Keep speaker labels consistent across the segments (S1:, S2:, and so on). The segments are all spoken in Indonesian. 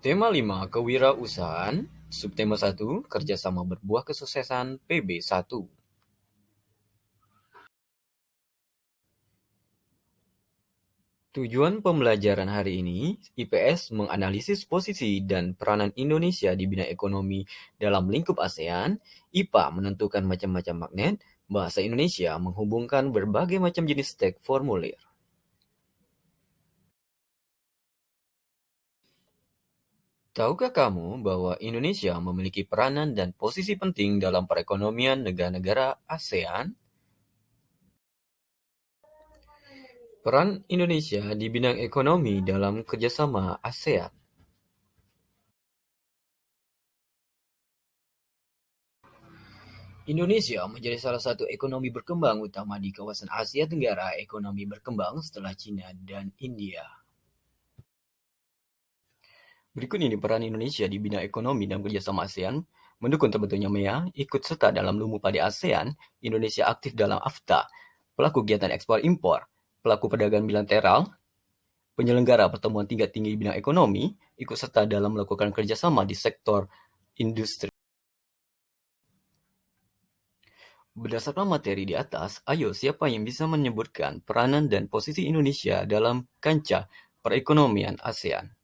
S1: Tema 5 Kewirausahaan. Subtema 1 Kerjasama berbuah kesuksesan PB1. Tujuan pembelajaran hari ini, IPS menganalisis posisi dan peranan Indonesia di bidang ekonomi dalam lingkup ASEAN, IPA menentukan macam-macam magnet, bahasa Indonesia menghubungkan berbagai macam jenis tag formulir. Tahukah kamu bahwa Indonesia memiliki peranan dan posisi penting dalam perekonomian negara-negara ASEAN? Peran Indonesia di bidang ekonomi dalam kerjasama ASEAN. Indonesia menjadi salah satu ekonomi berkembang utama di kawasan Asia Tenggara. Ekonomi berkembang setelah Cina dan India. Berikut ini peran Indonesia di bidang ekonomi dan kerjasama ASEAN. Mendukung terbentuknya MEA, ikut serta dalam Lumbung Padi ASEAN, Indonesia aktif dalam AFTA, pelaku kegiatan ekspor-impor, pelaku perdagangan bilateral, penyelenggara pertemuan tingkat tinggi di bidang ekonomi, ikut serta dalam melakukan kerjasama di sektor industri. Berdasarkan materi di atas, ayo siapa yang bisa menyebutkan peranan dan posisi Indonesia dalam kancah perekonomian ASEAN?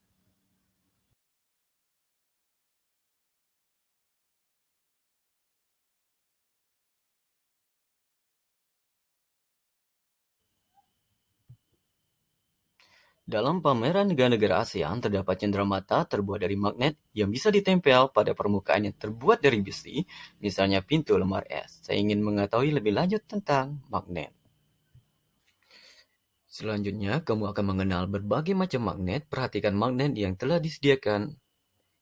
S1: Dalam pameran negara-negara ASEAN terdapat cenderamata terbuat dari magnet yang bisa ditempel pada permukaan yang terbuat dari besi, misalnya pintu lemari es. Saya ingin mengetahui lebih lanjut tentang magnet. Selanjutnya, kamu akan mengenal berbagai macam magnet. Perhatikan magnet yang telah disediakan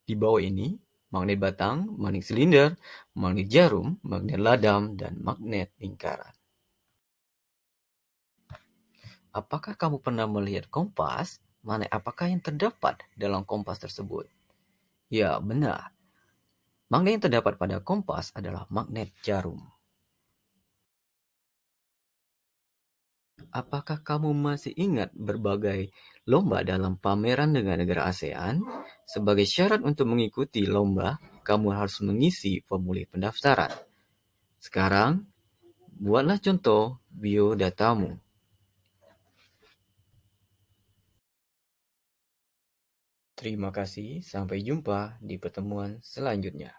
S1: di bawah ini: magnet batang, magnet silinder, magnet jarum, magnet ladam, dan magnet lingkaran. Apakah kamu pernah melihat kompas? Apakah yang terdapat dalam kompas tersebut? Ya, benar. Magnet yang terdapat pada kompas adalah magnet jarum. Apakah kamu masih ingat berbagai lomba dalam pameran negara-negara ASEAN? Sebagai syarat untuk mengikuti lomba, kamu harus mengisi formulir pendaftaran. Sekarang, buatlah contoh biodatamu. Terima kasih, sampai jumpa di pertemuan selanjutnya.